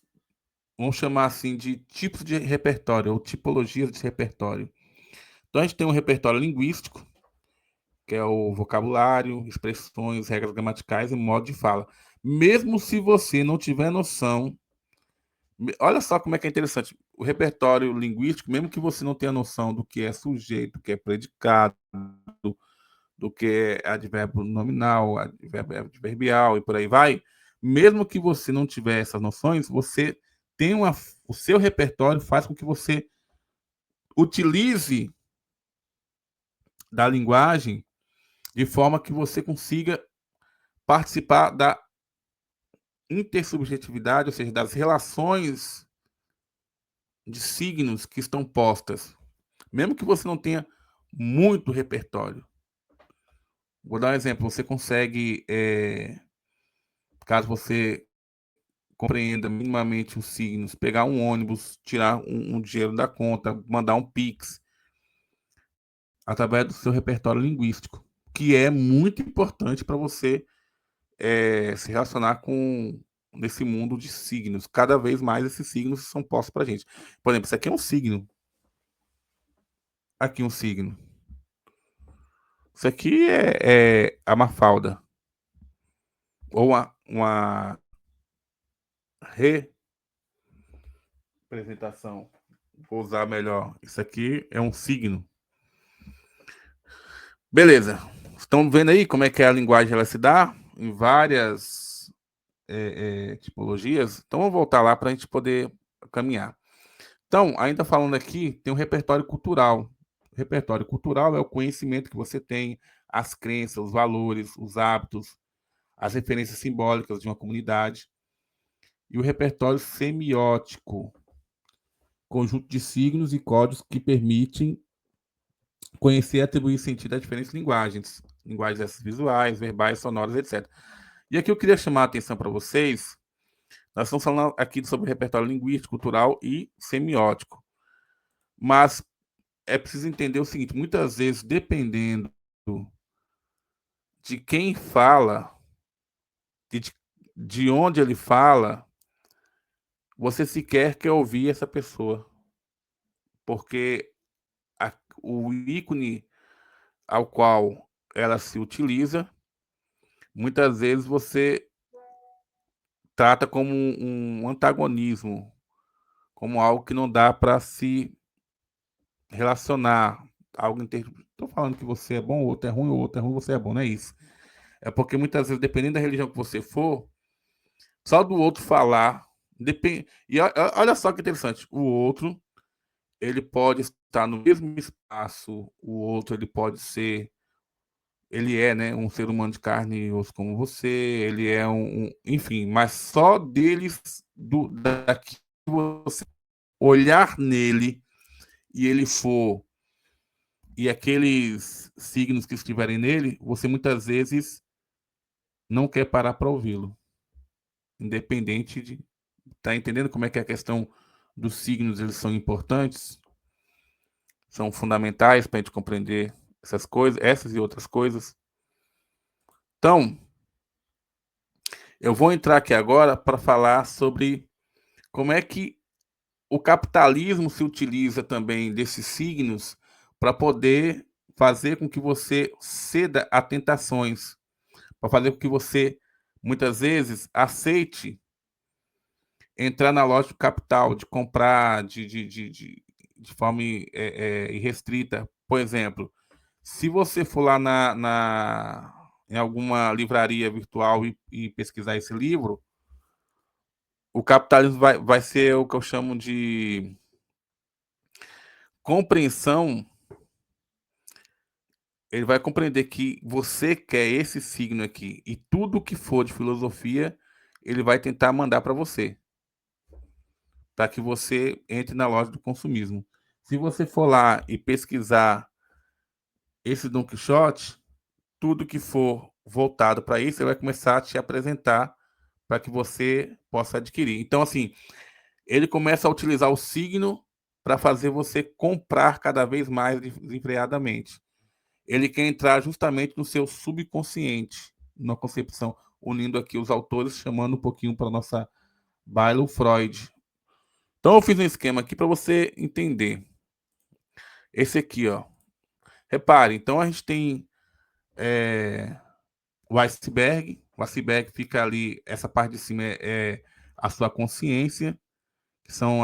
vamos chamar assim, de tipos de repertório, ou tipologias de repertório. Então, a gente tem um repertório linguístico, que é o vocabulário, expressões, regras gramaticais e modo de fala. Mesmo se você não tiver noção, olha só como é que é interessante. O repertório linguístico, mesmo que você não tenha noção do que é sujeito, do que é predicado, do que é advérbio nominal, advérbio adverbial e por aí vai, mesmo que você não tiver essas noções, você tem o seu repertório faz com que você utilize da linguagem de forma que você consiga participar da intersubjetividade, ou seja, das relações de signos que estão postas, mesmo que você não tenha muito repertório. Vou dar um exemplo, você consegue, caso você compreenda minimamente os signos, pegar um ônibus, tirar um dinheiro da conta, mandar um Pix, através do seu repertório linguístico, que é muito importante para você se relacionar com nesse mundo de signos. Cada vez mais esses signos são postos para a gente. Por exemplo, isso aqui é um signo. Aqui um signo. Isso aqui é a Mafalda. Ou uma representação. Vou usar melhor. Isso aqui é um signo. Beleza. Estão vendo aí como é que a linguagem ela se dá em várias tipologias? Então vamos voltar lá para a gente poder caminhar. Então, ainda falando aqui, tem um repertório cultural. O repertório cultural é o conhecimento que você tem, as crenças, os valores, os hábitos, as referências simbólicas de uma comunidade. E o repertório semiótico, conjunto de signos e códigos que permitem conhecer e atribuir sentido a diferentes linguagens, linguagens visuais, verbais, sonoras, etc. E aqui eu queria chamar a atenção para vocês, nós estamos falando aqui sobre repertório linguístico, cultural e semiótico, mas é preciso entender o seguinte, muitas vezes, dependendo de quem fala e de onde ele fala, você sequer quer ouvir essa pessoa, porque o ícone ao qual ela se utiliza, muitas vezes você trata como um antagonismo, como algo que não dá para se relacionar. Algo Estou falando que você é bom, o outro é ruim, o outro é ruim, você é bom, não é isso. É porque muitas vezes, dependendo da religião que você for, só do outro falar, depende. E olha só que interessante, o outro, ele pode estar no mesmo espaço, o outro, ele pode ser, ele é, né, um ser humano de carne e osso como você, ele é enfim, mas só deles, daqui você olhar nele e ele for, e aqueles signos que estiverem nele, você muitas vezes não quer parar para ouvi-lo, independente de. Tá entendendo como é que é a questão dos signos, eles são importantes, são fundamentais para a gente compreender essas coisas, essas e outras coisas. Então, eu vou entrar aqui agora para falar sobre como é que o capitalismo se utiliza também desses signos para poder fazer com que você ceda a tentações, para fazer com que você, muitas vezes, aceite entrar na loja do capital, de comprar de forma irrestrita. Por exemplo, se você for lá em alguma livraria virtual e pesquisar esse livro, o capitalismo vai ser o que eu chamo de compreensão. Ele vai compreender que você quer esse signo aqui e tudo que for de filosofia, ele vai tentar mandar para você, para que você entre na loja do consumismo. Se você for lá e pesquisar esse Don Quixote, tudo que for voltado para isso, ele vai começar a te apresentar para que você possa adquirir. Então, assim, ele começa a utilizar o signo para fazer você comprar cada vez mais desenfreadamente. Ele quer entrar justamente no seu subconsciente, na concepção, unindo aqui os autores, chamando um pouquinho para nossa baila o Freud. Então eu fiz um esquema aqui para você entender. Esse aqui, ó. Repare, então a gente tem o iceberg. O iceberg fica ali, essa parte de cima é a sua consciência, que são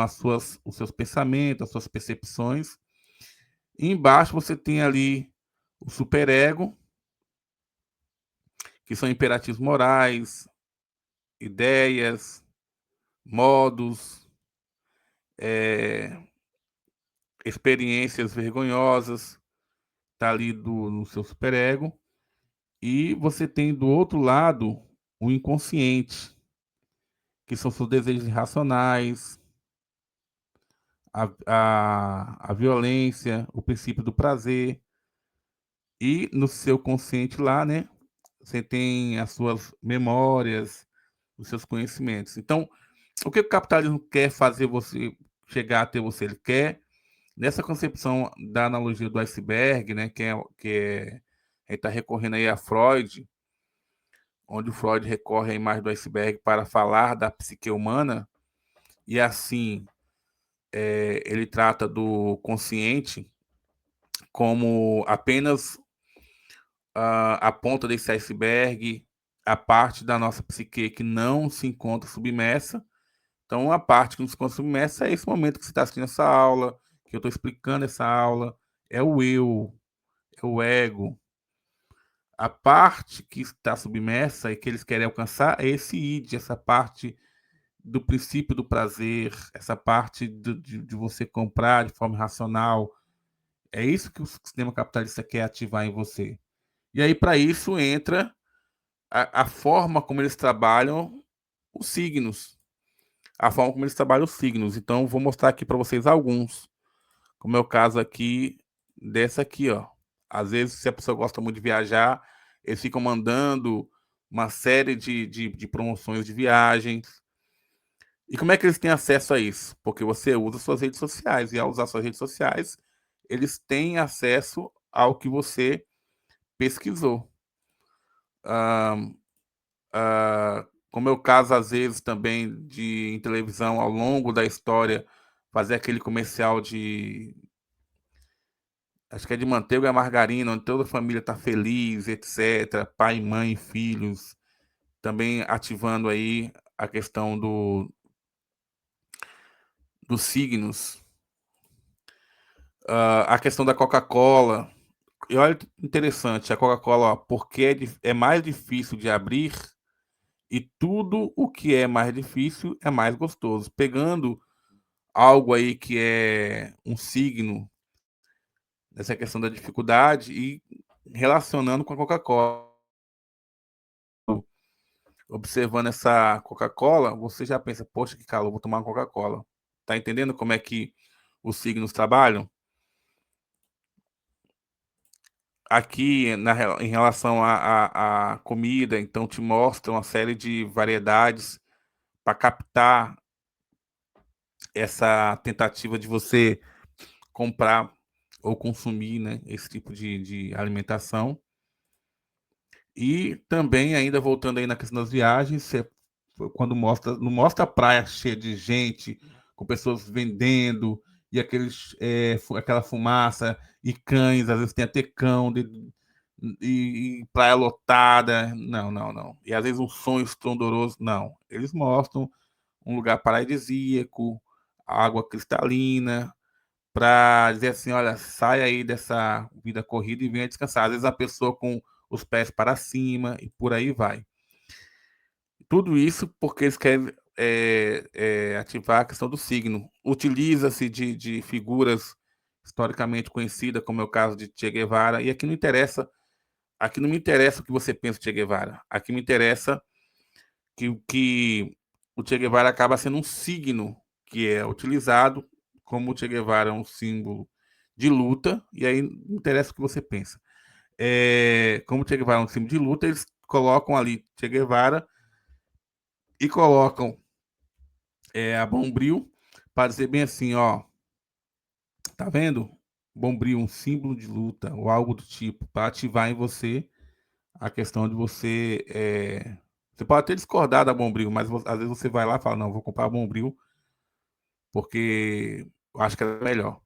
os seus pensamentos, as suas percepções. E embaixo você tem ali o superego, que são imperativos morais, ideias, modos, experiências vergonhosas, tá ali no seu superego. E você tem do outro lado o inconsciente, que são seus desejos irracionais, a violência, o princípio do prazer. E no seu consciente lá, né, você tem as suas memórias, os seus conhecimentos. Então, o que o capitalismo quer fazer você chegar até você? Ele quer, nessa concepção da analogia do iceberg, né, a gente está recorrendo aí a Freud, onde o Freud recorre à imagem do iceberg para falar da psique humana, e assim ele trata do consciente como apenas a ponta desse iceberg, a parte da nossa psique que não se encontra submersa. Então, a parte que não se encontra submersa é esse momento que você está assistindo essa aula, que eu estou explicando essa aula, é o eu, é o ego. A parte que está submersa e que eles querem alcançar é esse id, essa parte do princípio do prazer, essa parte de você comprar de forma racional. É isso que o sistema capitalista quer ativar em você. E aí, para isso, entra a forma como eles trabalham os signos. A forma como eles trabalham os signos. Então, vou mostrar aqui para vocês alguns. Como é o caso aqui dessa aqui, ó. Às vezes, se a pessoa gosta muito de viajar, eles ficam mandando uma série de promoções de viagens. E como é que eles têm acesso a isso? Porque você usa suas redes sociais, e ao usar suas redes sociais, eles têm acesso ao que você pesquisou. Ah, como é o caso, às vezes, também em televisão, ao longo da história, fazer aquele comercial acho que é de manteiga e margarina, onde toda a família está feliz, etc. Pai, mãe, filhos, também ativando aí a questão dos signos. A questão da Coca-Cola. E olha que interessante, a Coca-Cola, porque é mais difícil de abrir e tudo o que é mais difícil é mais gostoso. Pegando algo aí que é um signo nessa questão da dificuldade e relacionando com a Coca-Cola. Observando essa Coca-Cola, você já pensa, poxa, que calor, vou tomar uma Coca-Cola. Tá entendendo como é que os signos trabalham? Aqui, em relação à comida, então te mostra uma série de variedades para captar essa tentativa de você comprar ou consumir, né, esse tipo de alimentação. E também, ainda voltando aí na questão das viagens, quando mostra, não mostra a praia cheia de gente, com pessoas vendendo, e aquela fumaça, e cães, às vezes tem até cão, e praia lotada. Não, não, não. E às vezes um som estrondoroso. Não. Eles mostram um lugar paradisíaco, água cristalina, para dizer assim, olha, sai aí dessa vida corrida e venha descansar. Às vezes a pessoa com os pés para cima e por aí vai. Tudo isso porque eles querem ativar a questão do signo. Utiliza-se de figuras historicamente conhecidas, como é o caso de Che Guevara, e aqui não me interessa o que você pensa de Che Guevara. Aqui me interessa que o Che Guevara acaba sendo um signo que é utilizado, como o Che Guevara é um símbolo de luta, e aí não interessa o que você pensa. Como o Che Guevara é um símbolo de luta, eles colocam ali Che Guevara e colocam a Bombril para dizer bem assim, ó, tá vendo? Bombril, um símbolo de luta ou algo do tipo, para ativar em você a questão de você pode até discordar da Bombril, mas às vezes você vai lá e fala, não, vou comprar a Bombril porque eu acho que é melhor.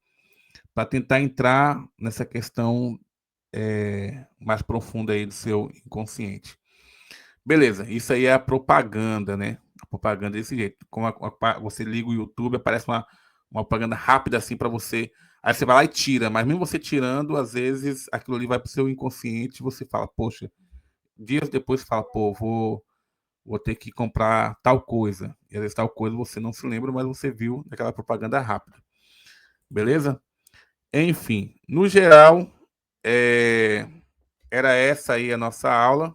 Para tentar entrar nessa questão mais profunda aí do seu inconsciente. Beleza, isso aí é a propaganda, né? A propaganda desse jeito. Como você liga o YouTube, aparece uma propaganda rápida assim para você. Aí você vai lá e tira, mas mesmo você tirando, às vezes aquilo ali vai para o seu inconsciente e você fala, poxa, dias depois você fala, pô, vou ter que comprar tal coisa. E às vezes tal coisa você não se lembra, mas você viu naquela propaganda rápida. Beleza? Enfim, no geral, era essa aí a nossa aula.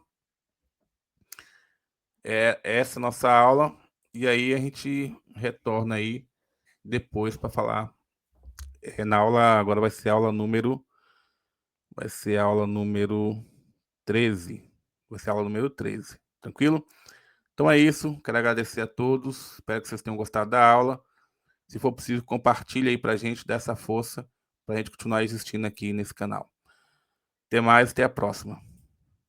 Essa nossa aula. E aí a gente retorna aí depois para falar. Na aula, agora vai ser a aula número 13. Vai ser a aula número 13. Tranquilo? Então é isso. Quero agradecer a todos. Espero que vocês tenham gostado da aula. Se for possível, compartilhe aí para a gente, dessa força, para a gente continuar existindo aqui nesse canal. Até mais, até a próxima.